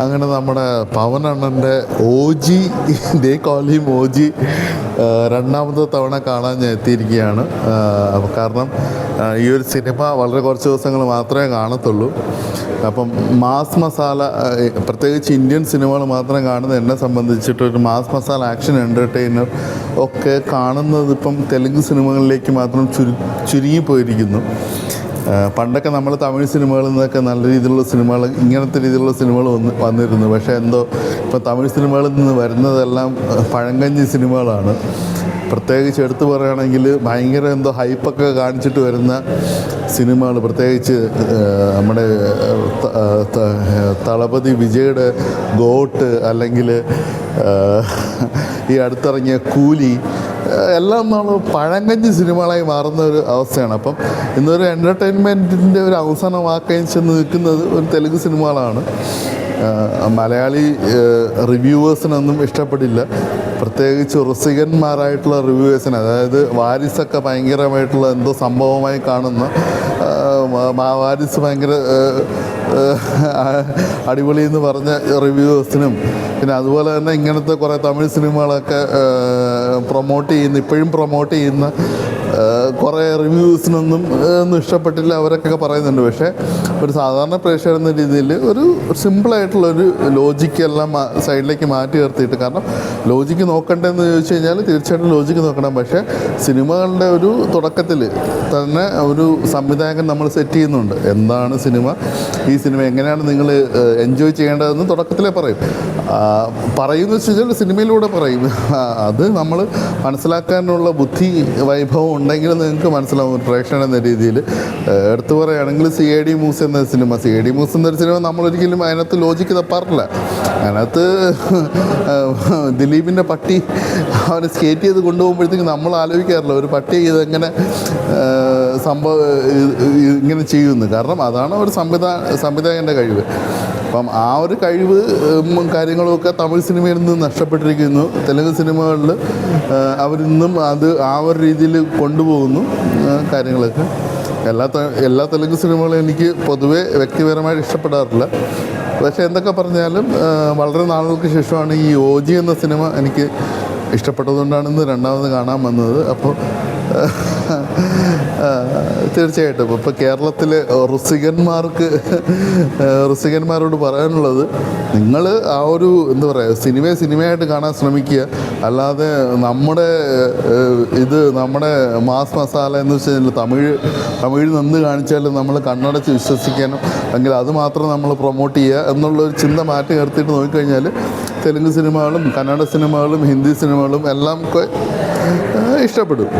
അങ്ങനെ നമ്മുടെ പവനണ്ണൻ്റെ OG ദേ കോളിയും OG രണ്ടാമത്തെ തവണ കാണാൻ ഞാൻ എത്തിയിരിക്കുകയാണ്. കാരണം ഈ ഒരു സിനിമ വളരെ കുറച്ച് ദിവസങ്ങൾ മാത്രമേ കാണത്തുള്ളൂ. അപ്പം മാസ് മസാല, പ്രത്യേകിച്ച് ഇന്ത്യൻ സിനിമകൾ മാത്രം കാണുന്ന എന്നെ സംബന്ധിച്ചിട്ടൊരു മാസ് മസാല ആക്ഷൻ എൻ്റർടൈനർ ഒക്കെ കാണുന്നത് ഇപ്പം തെലുങ്ക് സിനിമകളിലേക്ക് മാത്രം ചുരുങ്ങിപ്പോയിരിക്കുന്നു. പണ്ടൊക്കെ നമ്മൾ തമിഴ് സിനിമകളിൽ നിന്നൊക്കെ നല്ല രീതിയിലുള്ള സിനിമകൾ, ഇങ്ങനത്തെ രീതിയിലുള്ള സിനിമകൾ വന്നിരുന്നു. പക്ഷേ എന്തോ ഇപ്പോൾ തമിഴ് സിനിമകളിൽ നിന്ന് വരുന്നതെല്ലാം പഴങ്കഞ്ഞി സിനിമകളാണ്. പ്രത്യേകിച്ച് എടുത്തു പറയുകയാണെങ്കിൽ ഭയങ്കര എന്തോ ഹൈപ്പൊക്കെ കാണിച്ചിട്ട് വരുന്ന സിനിമകൾ, പ്രത്യേകിച്ച് നമ്മുടെ തളപതി വിജയുടെ ഗോട്ട്, അല്ലെങ്കിൽ ഈ അടുത്തിറങ്ങിയ കൂലി, എല്ലാം നമ്മൾ പഴങ്കഞ്ഞി സിനിമകളായി മാറുന്ന ഒരു അവസ്ഥയാണ്. അപ്പം ഇന്നൊരു എൻ്റർടൈൻമെൻറ്റിൻ്റെ ഒരു അവസാന വാക്കായി ചെന്ന് നിൽക്കുന്നത് ഒരു തെലുങ്ക് സിനിമകളാണ്. മലയാളി റിവ്യൂവേഴ്സിനൊന്നും ഇഷ്ടപ്പെടില്ല, പ്രത്യേകിച്ച് റസികന്മാരായിട്ടുള്ള റിവ്യൂവേഴ്സിന്. അതായത് വാരിസൊക്കെ ഭയങ്കരമായിട്ടുള്ള എന്തോ സംഭവമായി കാണുന്ന, വാരിസ് ഭയങ്കര അടിപൊളി എന്ന് പറഞ്ഞ റിവ്യൂവേഴ്സിനും, പിന്നെ അതുപോലെ തന്നെ ഇങ്ങനത്തെ കുറേ തമിഴ് സിനിമകളൊക്കെ ഇപ്പോഴും പ്രൊമോട്ട് ചെയ്യുന്ന കുറേ റിവ്യൂസിനൊന്നും ഒന്നും ഇഷ്ടപ്പെട്ടില്ല, അവരൊക്കെ പറയുന്നുണ്ട്. പക്ഷേ ഒരു സാധാരണ പ്രേക്ഷകർ എന്ന രീതിയിൽ ഒരു സിമ്പിളായിട്ടുള്ളൊരു ലോജിക്കെല്ലാം സൈഡിലേക്ക് മാറ്റി നിർത്തിയിട്ട്, കാരണം ലോജിക്ക് നോക്കണ്ടെന്ന് ചോദിച്ചു കഴിഞ്ഞാൽ തീർച്ചയായിട്ടും ലോജിക്ക് നോക്കണം. പക്ഷേ സിനിമകളുടെ ഒരു തുടക്കത്തിൽ തന്നെ ഒരു സംവിധായകൻ നമ്മൾ സെറ്റ് ചെയ്യുന്നുണ്ട്. എന്താണ് സിനിമ, ഈ സിനിമ എങ്ങനെയാണ് നിങ്ങൾ എൻജോയ് ചെയ്യേണ്ടതെന്ന് തുടക്കത്തിലേ പറയുമെന്ന് വെച്ച് കഴിഞ്ഞാൽ സിനിമയിലൂടെ പറയും. അത് നമ്മൾ മനസ്സിലാക്കാനുള്ള ബുദ്ധി വൈഭവം ഉണ്ടെങ്കിൽ നിങ്ങൾക്ക് മനസ്സിലാവും പ്രേക്ഷകൻ എന്ന രീതിയിൽ. എടുത്തു പറയുകയാണെങ്കിൽ CID മൂസ എന്ന സിനിമ, CID മൂസ എന്നൊരു സിനിമ നമ്മളൊരിക്കലും അതിനകത്ത് ലോജിക്ക് തപ്പാറില്ല. അതിനകത്ത് ദിലീപിൻ്റെ പട്ടി അവനെ സ്കേറ്റ് ചെയ്ത് കൊണ്ടുപോകുമ്പോഴത്തേക്കും നമ്മൾ ആലോചിക്കാറില്ല ഒരു പട്ടി ഇതെങ്ങനെ ഇങ്ങനെ ചെയ്യുന്നു. കാരണം അതാണ് ഒരു സംവിധായകൻ്റെ കഴിവ്. അപ്പം ആ ഒരു കഴിവ് കാര്യങ്ങളുമൊക്കെ തമിഴ് സിനിമയിൽ നിന്ന് നഷ്ടപ്പെട്ടിരിക്കുന്നു. തെലുങ്ക് സിനിമകളിൽ അവരിന്നും ആ ഒരു രീതിയിൽ കൊണ്ടുപോകുന്നു കാര്യങ്ങളൊക്കെ. എല്ലാ തെലുങ്ക് സിനിമകളും എനിക്ക് പൊതുവേ വ്യക്തിപരമായിട്ട് ഇഷ്ടപ്പെടാറില്ല. പക്ഷേ എന്തൊക്കെ പറഞ്ഞാലും വളരെ നാളുകൾക്ക് ശേഷമാണ് ഈ OG എന്ന സിനിമ എനിക്ക് ഇഷ്ടപ്പെട്ടതുകൊണ്ടാണ് ഇന്ന് രണ്ടാമത് കാണാൻ വന്നത്. അപ്പോൾ തീർച്ചയായിട്ടും ഇപ്പോൾ കേരളത്തിലെ ഋസികന്മാരോട് പറയാനുള്ളത്, നിങ്ങൾ ആ ഒരു എന്താ പറയുക സിനിമയായിട്ട് കാണാൻ ശ്രമിക്കുക. അല്ലാതെ നമ്മുടെ മാസ് മസാല എന്ന് വെച്ച് കഴിഞ്ഞാൽ തമിഴ് നിന്ന് കാണിച്ചാൽ നമ്മൾ കണ്ണടച്ച് വിശ്വസിക്കാനും, അല്ലെങ്കിൽ അത് മാത്രം നമ്മൾ പ്രൊമോട്ട് ചെയ്യുക എന്നുള്ളൊരു ചിന്ത മാറ്റി നിർത്തിയിട്ട് നോക്കിക്കഴിഞ്ഞാൽ തെലുങ്ക് സിനിമകളും കന്നഡ സിനിമകളും ഹിന്ദി സിനിമകളും എല്ലാം ഇഷ്ടപ്പെടും.